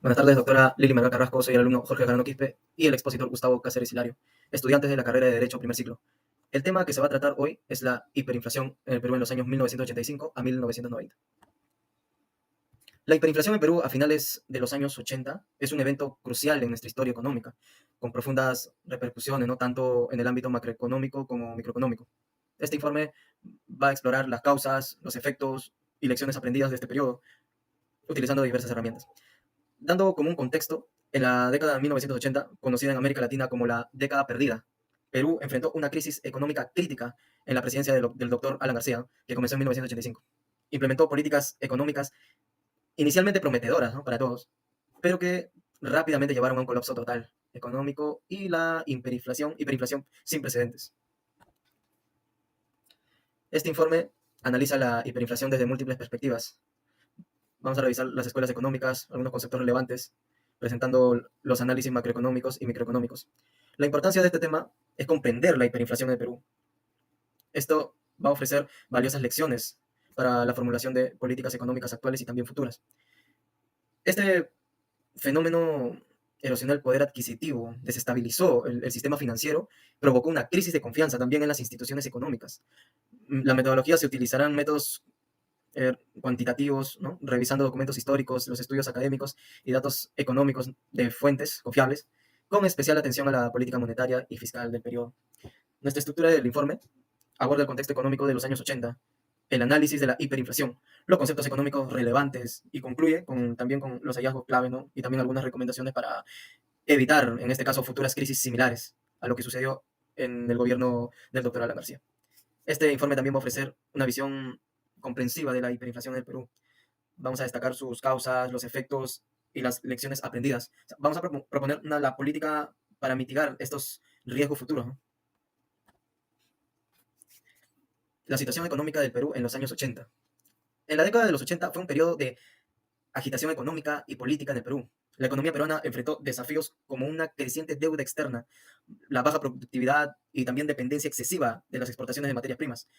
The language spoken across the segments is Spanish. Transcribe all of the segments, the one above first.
Buenas tardes, doctora Lili Manuel Carrasco. Soy el alumno Jorge Garano Quispe y el expositor Gustavo Cáceres Hilario, estudiantes de la carrera de Derecho primer ciclo. El tema que se va a tratar hoy es la hiperinflación en el Perú en los años 1985 a 1990. La hiperinflación en Perú a finales de los años 80 es un evento crucial en nuestra historia económica, con profundas repercusiones, no tanto en el ámbito macroeconómico como microeconómico. Este informe va a explorar las causas, los efectos y lecciones aprendidas de este periodo, utilizando diversas herramientas. Dando como un contexto, en la década de 1980, conocida en América Latina como la década perdida, Perú enfrentó una crisis económica crítica en la presidencia del doctor Alan García, que comenzó en 1985. Implementó políticas económicas inicialmente prometedoras, ¿no?, para todos, pero que rápidamente llevaron a un colapso total económico y la hiperinflación sin precedentes. Este informe analiza la hiperinflación desde múltiples perspectivas. Vamos a revisar las escuelas económicas, algunos conceptos relevantes, presentando los análisis macroeconómicos y microeconómicos. La importancia de este tema es comprender la hiperinflación en el Perú. Esto va a ofrecer valiosas lecciones para la formulación de políticas económicas actuales y también futuras. Este fenómeno erosionó el poder adquisitivo, desestabilizó el sistema financiero, provocó una crisis de confianza también en las instituciones económicas. La metodología se utilizarán métodos cuantitativos, ¿no?, revisando documentos históricos, los estudios académicos y datos económicos de fuentes confiables, con especial atención a la política monetaria y fiscal del periodo. Nuestra estructura del informe aborda el contexto económico de los años 80, el análisis de la hiperinflación, los conceptos económicos relevantes y concluye también con los hallazgos clave, ¿no?, y también algunas recomendaciones para evitar, en este caso, futuras crisis similares a lo que sucedió en el gobierno del doctor Alan García. Este informe también va a ofrecer una visión comprensiva de la hiperinflación del Perú. Vamos a destacar sus causas, los efectos y las lecciones aprendidas. O sea, vamos a proponer la política para mitigar estos riesgos futuros, ¿no? La situación económica del Perú en los años 80. En la década de los 80 fue un periodo de agitación económica y política en el Perú. La economía peruana enfrentó desafíos como una creciente deuda externa, la baja productividad y también dependencia excesiva de las exportaciones de materias primas,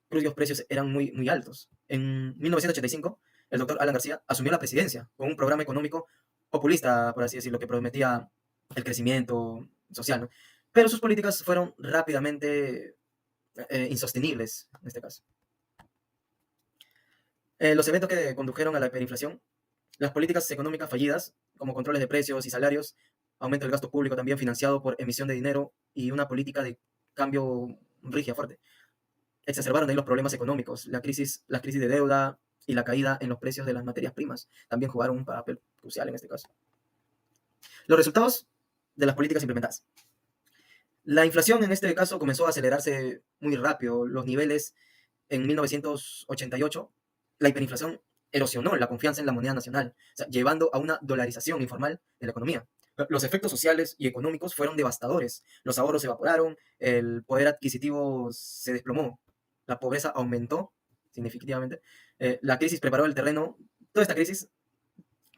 cuyos precios eran muy altos. En 1985, el doctor Alan García asumió la presidencia con un programa económico populista, por así decirlo, que prometía el crecimiento social, ¿no? Pero sus políticas fueron rápidamente insostenibles en este caso. Los eventos que condujeron a la hiperinflación, las políticas económicas fallidas, como controles de precios y salarios, aumento del gasto público también financiado por emisión de dinero y una política de cambio rígida, fuerte, exacerbaron ahí los problemas económicos. Las crisis de deuda y la caída en los precios de las materias primas también jugaron un papel crucial en este caso. Los resultados de las políticas implementadas. La inflación en este caso comenzó a acelerarse muy rápido. Los niveles en 1988, la hiperinflación erosionó la confianza en la moneda nacional, o sea, llevando a una dolarización informal de la economía. Los efectos sociales y económicos fueron devastadores. Los ahorros se evaporaron, el poder adquisitivo se desplomó, la pobreza aumentó significativamente. La crisis preparó el terreno. Toda esta crisis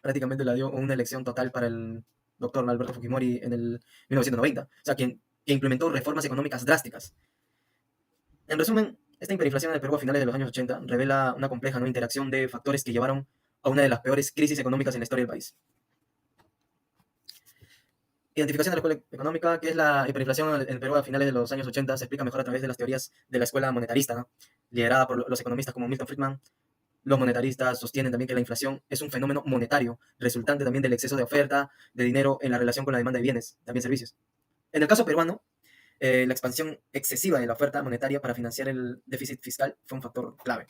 prácticamente la dio una elección total para el doctor Alberto Fujimori en el 1990, o sea, que implementó reformas económicas drásticas. En resumen, esta hiperinflación en el Perú a finales de los años 80 revela una compleja, ¿no?, interacción de factores que llevaron a una de las peores crisis económicas en la historia del país. Identificación de la escuela económica, que es la hiperinflación en el Perú a finales de los años 80, se explica mejor a través de las teorías de la escuela monetarista, ¿no?, liderada por los economistas como Milton Friedman. Los monetaristas sostienen también que la inflación es un fenómeno monetario, resultante también del exceso de oferta de dinero en la relación con la demanda de bienes, también servicios. En el caso peruano, la expansión excesiva de la oferta monetaria para financiar el déficit fiscal fue un factor clave.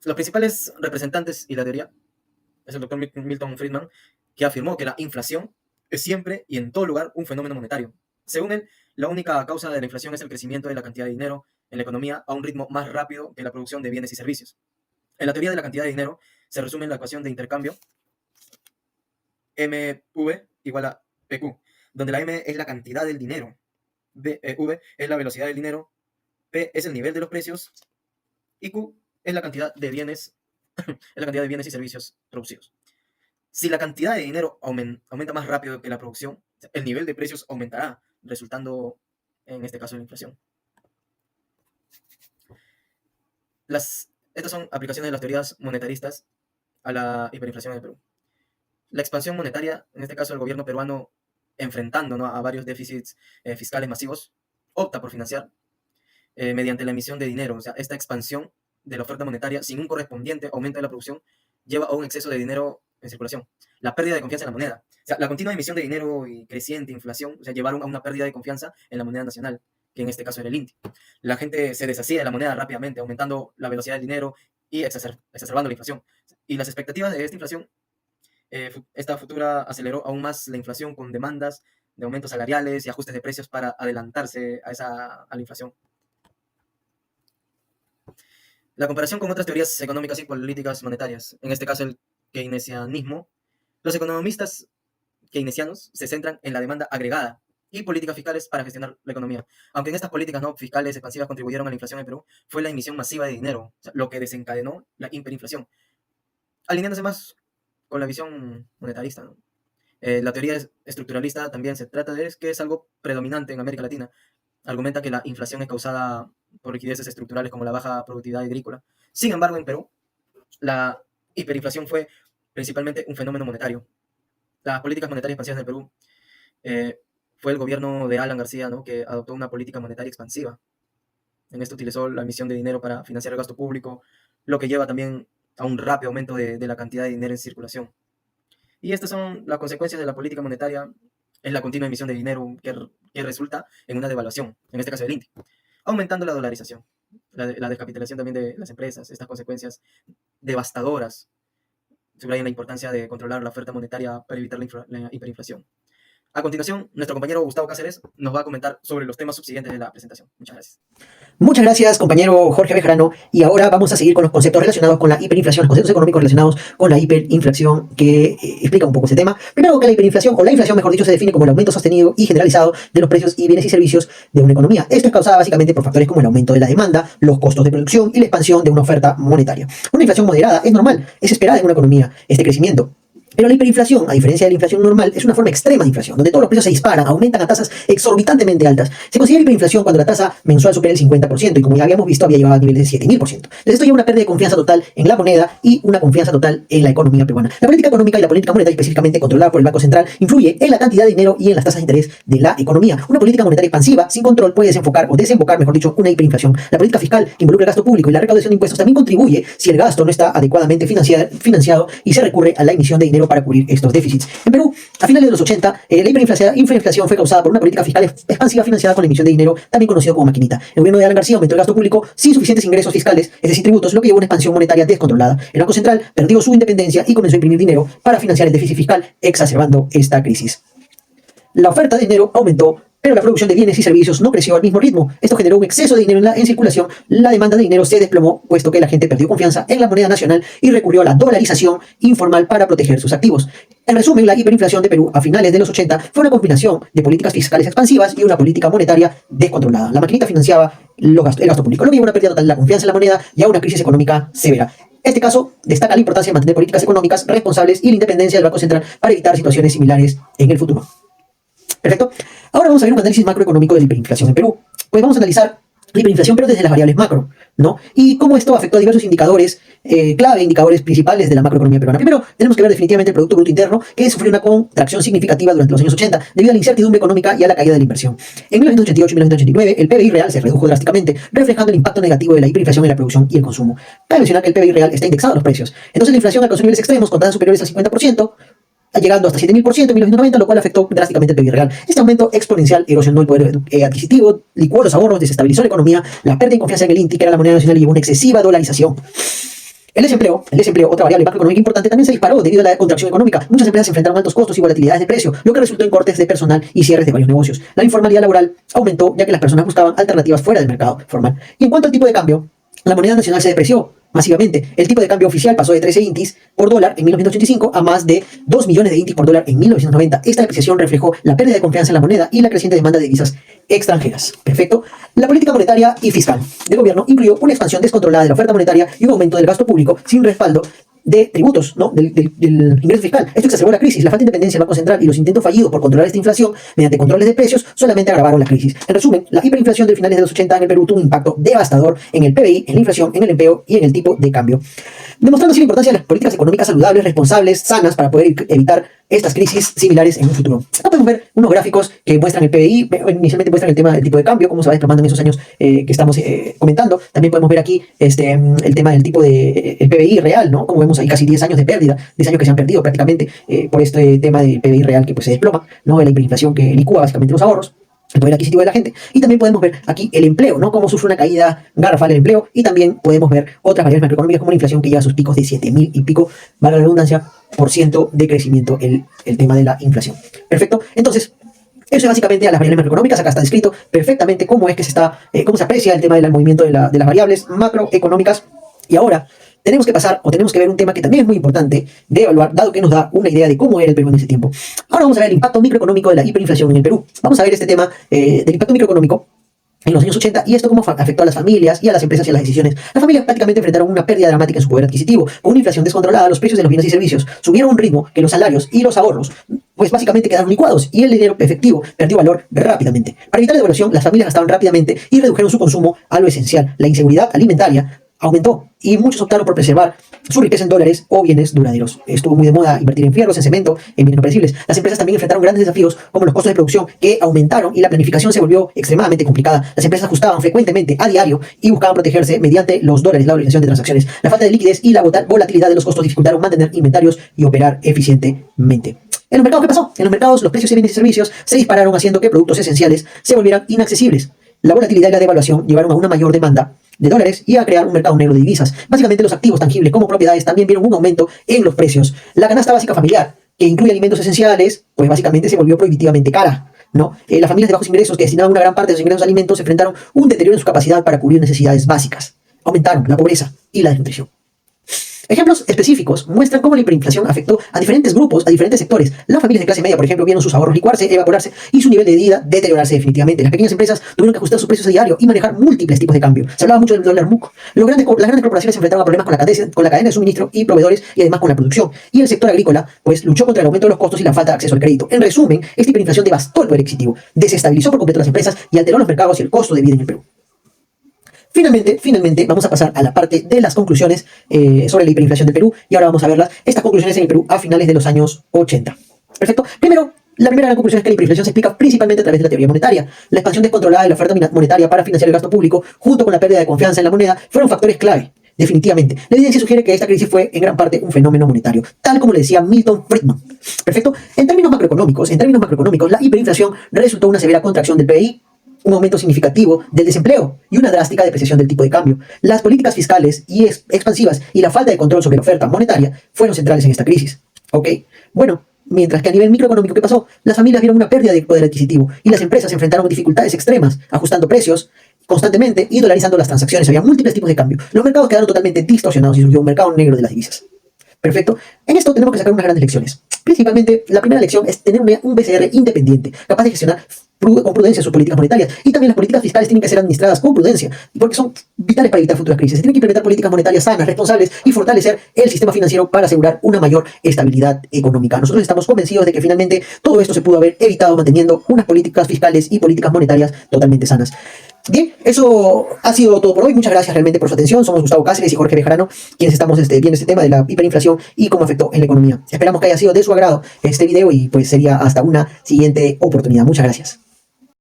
Los principales representantes y la teoría es el doctor Milton Friedman, que afirmó que la inflación es siempre y en todo lugar un fenómeno monetario. Según él, la única causa de la inflación es el crecimiento de la cantidad de dinero en la economía a un ritmo más rápido que la producción de bienes y servicios. En la teoría de la cantidad de dinero se resume en la ecuación de intercambio MV igual a PQ, donde la M es la cantidad del dinero, V es la velocidad del dinero, P es el nivel de los precios y Q es la cantidad de bienes, es la cantidad de bienes y servicios producidos. Si la cantidad de dinero aumenta más rápido que la producción, el nivel de precios aumentará, resultando en este caso en la inflación. Estas son aplicaciones de las teorías monetaristas a la hiperinflación en el Perú. La expansión monetaria, en este caso el gobierno peruano, enfrentando, ¿no?, a varios déficits fiscales masivos, opta por financiar mediante la emisión de dinero. O sea, esta expansión de la oferta monetaria sin un correspondiente aumento de la producción lleva a un exceso de dinero en circulación. La pérdida de confianza en la moneda. O sea, la continua emisión de dinero y creciente inflación, o sea, llevaron a una pérdida de confianza en la moneda nacional, que en este caso era el INTI. La gente se deshacía de la moneda rápidamente, aumentando la velocidad del dinero y exacerbando la inflación. Y las expectativas de esta inflación, esta futura aceleró aún más la inflación con demandas de aumentos salariales y ajustes de precios para adelantarse a la inflación. La comparación con otras teorías económicas y políticas monetarias, en este caso el keynesianismo, los economistas keynesianos se centran en la demanda agregada y políticas fiscales para gestionar la economía. Aunque en estas políticas no fiscales expansivas contribuyeron a la inflación en Perú, fue la emisión masiva de dinero, o sea, lo que desencadenó la hiperinflación, alineándose más con la visión monetarista, ¿no? La teoría estructuralista también se trata de que es algo predominante en América Latina. Argumenta que la inflación es causada por rigideces estructurales como la baja productividad agrícola. Sin embargo, en Perú, la hiperinflación fue principalmente un fenómeno monetario. Las políticas monetarias expansivas del Perú fue el gobierno de Alan García, ¿no?, que adoptó una política monetaria expansiva. En esto utilizó la emisión de dinero para financiar el gasto público, lo que lleva también a un rápido aumento de la cantidad de dinero en circulación. Y estas son las consecuencias de la política monetaria, es la continua emisión de dinero que resulta en una devaluación, en este caso del INTI, aumentando la dolarización, la descapitalización también de las empresas. Estas consecuencias devastadoras subrayan la importancia de controlar la oferta monetaria para evitar la hiperinflación. A continuación, nuestro compañero Gustavo Cáceres nos va a comentar sobre los temas subsiguientes de la presentación. Muchas gracias. Muchas gracias, compañero Jorge Bejarano. Y ahora vamos a seguir con los conceptos relacionados con la hiperinflación, los conceptos económicos relacionados con la hiperinflación, que explica un poco ese tema. Primero, que la hiperinflación, o la inflación, mejor dicho, se define como el aumento sostenido y generalizado de los precios y bienes y servicios de una economía. Esto es causado básicamente por factores como el aumento de la demanda, los costos de producción y la expansión de una oferta monetaria. Una inflación moderada es normal, es esperada en una economía, este crecimiento. Pero la hiperinflación, a diferencia de la inflación normal, es una forma extrema de inflación, donde todos los precios se disparan, aumentan a tasas exorbitantemente altas. Se considera hiperinflación cuando la tasa mensual supera el 50%, y como ya habíamos visto, había llegado a niveles de 7.000%. Entonces esto lleva a una pérdida de confianza total en la moneda y una confianza total en la economía peruana. La política económica y la política monetaria, específicamente controlada por el Banco Central, influye en la cantidad de dinero y en las tasas de interés de la economía. Una política monetaria expansiva, sin control, puede desenfocar o desembocar, mejor dicho, una hiperinflación. La política fiscal, que involucra el gasto público y la recaudación de impuestos, también contribuye si el gasto no está adecuadamente financiado y se recurre a la emisión de dinero para cubrir estos déficits. En Perú, a finales de los 80, la hiperinflación fue causada por una política fiscal expansiva financiada con la emisión de dinero, también conocido como maquinita. El gobierno de Alan García aumentó el gasto público sin suficientes ingresos fiscales, es decir, tributos, lo que llevó a una expansión monetaria descontrolada. El Banco Central perdió su independencia y comenzó a imprimir dinero para financiar el déficit fiscal, exacerbando esta crisis. La oferta de dinero aumentó, pero la producción de bienes y servicios no creció al mismo ritmo. Esto generó un exceso de dinero en circulación. La demanda de dinero se desplomó, puesto que la gente perdió confianza en la moneda nacional y recurrió a la dolarización informal para proteger sus activos. En resumen, la hiperinflación de Perú a finales de los 80 fue una combinación de políticas fiscales expansivas y una política monetaria descontrolada. La maquinita financiaba el gasto público, lo que llevó a una pérdida total de la confianza en la moneda y a una crisis económica severa. Este caso destaca la importancia de mantener políticas económicas responsables y la independencia del Banco Central para evitar situaciones similares en el futuro. Perfecto. Ahora vamos a ver un análisis macroeconómico de la hiperinflación en Perú. Pues vamos a analizar la hiperinflación, pero desde las variables macro, ¿no? Y cómo esto afectó a diversos indicadores clave, indicadores principales de la macroeconomía peruana. Primero, tenemos que ver definitivamente el Producto Bruto Interno, que sufrió una contracción significativa durante los años 80 debido a la incertidumbre económica y a la caída de la inversión. En 1988 y 1989, el PBI real se redujo drásticamente, reflejando el impacto negativo de la hiperinflación en la producción y el consumo. Cabe mencionar que el PBI real está indexado a los precios. Entonces la inflación alcanzó niveles extremos con tasas superiores al 50%, llegando hasta 7.000% en 1990, lo cual afectó drásticamente el PIB real. Este aumento exponencial erosionó el poder adquisitivo, licuó los ahorros, desestabilizó la economía, la pérdida de confianza en el INTI, que era la moneda nacional, y llevó una excesiva dolarización. El desempleo, otra variable macroeconómica importante, también se disparó debido a la contracción económica. Muchas empresas enfrentaron altos costos y volatilidades de precio, lo que resultó en cortes de personal y cierres de varios negocios. La informalidad laboral aumentó, ya que las personas buscaban alternativas fuera del mercado formal. Y en cuanto al tipo de cambio, la moneda nacional se depreció masivamente. El tipo de cambio oficial pasó de 13 intis por dólar en 1985 a más de 2 millones de intis por dólar en 1990. Esta depreciación reflejó la pérdida de confianza en la moneda y la creciente demanda de divisas extranjeras. Perfecto. La política monetaria y fiscal del gobierno incluyó una expansión descontrolada de la oferta monetaria y un aumento del gasto público sin respaldo de tributos, ¿no? del ingreso fiscal. Esto exacerbó la crisis. La falta de independencia del Banco Central y los intentos fallidos por controlar esta inflación mediante controles de precios solamente agravaron la crisis. En resumen, la hiperinflación de finales de los 80 en el Perú tuvo un impacto devastador en el PBI, en la inflación, en el empleo y en el tipo de cambio, demostrando así la importancia de las políticas económicas saludables, responsables, sanas para poder evitar estas crisis similares en un futuro. Acá podemos ver unos gráficos que muestran el PBI, inicialmente muestran el tema del tipo de cambio, cómo se va desplomando en esos años que estamos comentando. También podemos ver aquí el tema del tipo de el PBI real, ¿no? Como vemos ahí casi 10 años de pérdida, 10 años que se han perdido prácticamente por este tema del PBI real que pues se desploma, ¿no? De la hiperinflación que licúa básicamente los ahorros, el poder adquisitivo de la gente. Y también podemos ver aquí el empleo, ¿no? Cómo sufre una caída garrafal el empleo. Y también podemos ver otras variables macroeconómicas como la inflación que lleva a sus picos de 7.000 y pico, valga la redundancia, por ciento de crecimiento el tema de la inflación. Perfecto. Entonces, eso es básicamente a las variables macroeconómicas. Acá está descrito perfectamente cómo es que cómo se aprecia el tema del movimiento de las variables macroeconómicas. Y ahora tenemos que pasar, o tenemos que ver un tema que también es muy importante de evaluar, dado que nos da una idea de cómo era el Perú en ese tiempo. Ahora vamos a ver el impacto microeconómico de la hiperinflación en el Perú. Vamos a ver este tema del impacto microeconómico en los años 80 y esto cómo afectó a las familias y a las empresas y a las decisiones. Las familias prácticamente enfrentaron una pérdida dramática en su poder adquisitivo. Con una inflación descontrolada, los precios de los bienes y servicios subieron a un ritmo que los salarios y los ahorros pues básicamente quedaron licuados y el dinero efectivo perdió valor rápidamente. Para evitar la devaluación, las familias gastaban rápidamente y redujeron su consumo a lo esencial. La inseguridad alimentaria aumentó y muchos optaron por preservar su riqueza en dólares o bienes duraderos. Estuvo muy de moda invertir en fierros, en cemento, en bienes no perecibles. Las empresas también enfrentaron grandes desafíos como los costos de producción que aumentaron y la planificación se volvió extremadamente complicada. Las empresas ajustaban frecuentemente a diario y buscaban protegerse mediante los dólares, la organización de transacciones. La falta de liquidez y la volatilidad de los costos dificultaron mantener inventarios y operar eficientemente. ¿En los mercados qué pasó? En los mercados los precios de bienes y servicios se dispararon haciendo que productos esenciales se volvieran inaccesibles. La volatilidad y la devaluación llevaron a una mayor demanda de dólares y a crear un mercado negro de divisas. Básicamente los activos tangibles como propiedades también vieron un aumento en los precios. La canasta básica familiar, que incluye alimentos esenciales, pues básicamente se volvió prohibitivamente cara, ¿no? Las familias de bajos ingresos que destinaban una gran parte de sus ingresos a alimentos enfrentaron un deterioro en su capacidad para cubrir necesidades básicas. Aumentaron la pobreza y la desnutrición. Ejemplos específicos muestran cómo la hiperinflación afectó a diferentes grupos, a diferentes sectores. Las familias de clase media, por ejemplo, vieron sus ahorros licuarse, evaporarse y su nivel de vida deteriorarse definitivamente. Las pequeñas empresas tuvieron que ajustar sus precios a diario y manejar múltiples tipos de cambio. Se hablaba mucho del dólar MUC. Las grandes corporaciones se enfrentaron a problemas con la cadena de suministro y proveedores y además con la producción. Y el sector agrícola, pues, luchó contra el aumento de los costos y la falta de acceso al crédito. En resumen, esta hiperinflación devastó el poder adquisitivo, desestabilizó por completo las empresas y alteró los mercados y el costo de vida en el Perú. Finalmente, vamos a pasar a la parte de las conclusiones sobre la hiperinflación del Perú y ahora vamos a verlas, estas conclusiones en el Perú a finales de los años 80. Perfecto. La primera gran conclusión es que la hiperinflación se explica principalmente a través de la teoría monetaria. La expansión descontrolada de la oferta monetaria para financiar el gasto público, junto con la pérdida de confianza en la moneda, fueron factores clave. Definitivamente. La evidencia sugiere que esta crisis fue en gran parte un fenómeno monetario, tal como le decía Milton Friedman. Perfecto. En términos macroeconómicos, la hiperinflación resultó una severa contracción del PIB, un aumento significativo del desempleo y una drástica depreciación del tipo de cambio. Las políticas fiscales y expansivas y la falta de control sobre la oferta monetaria fueron centrales en esta crisis. ¿Ok? Bueno, mientras que a nivel microeconómico, ¿qué pasó? Las familias vieron una pérdida de poder adquisitivo y las empresas se enfrentaron a dificultades extremas, ajustando precios constantemente y dolarizando las transacciones. Había múltiples tipos de cambio. Los mercados quedaron totalmente distorsionados y surgió un mercado negro de las divisas. Perfecto. En esto tenemos que sacar unas grandes lecciones. Principalmente, la primera lección es tener un BCR independiente, capaz de gestionar con prudencia sus políticas monetarias. Y también las políticas fiscales tienen que ser administradas con prudencia, porque son vitales para evitar futuras crisis. Se tienen que implementar políticas monetarias sanas, responsables y fortalecer el sistema financiero para asegurar una mayor estabilidad económica. Nosotros estamos convencidos de que finalmente todo esto se pudo haber evitado manteniendo unas políticas fiscales y políticas monetarias totalmente sanas. Bien, eso ha sido todo por hoy. Muchas gracias realmente por su atención. Somos Gustavo Cáceres y Jorge Bejarano, quienes estamos viendo este tema de la hiperinflación y cómo afectó en la economía. Esperamos que haya sido de su agrado este video y pues sería hasta una siguiente oportunidad. Muchas gracias.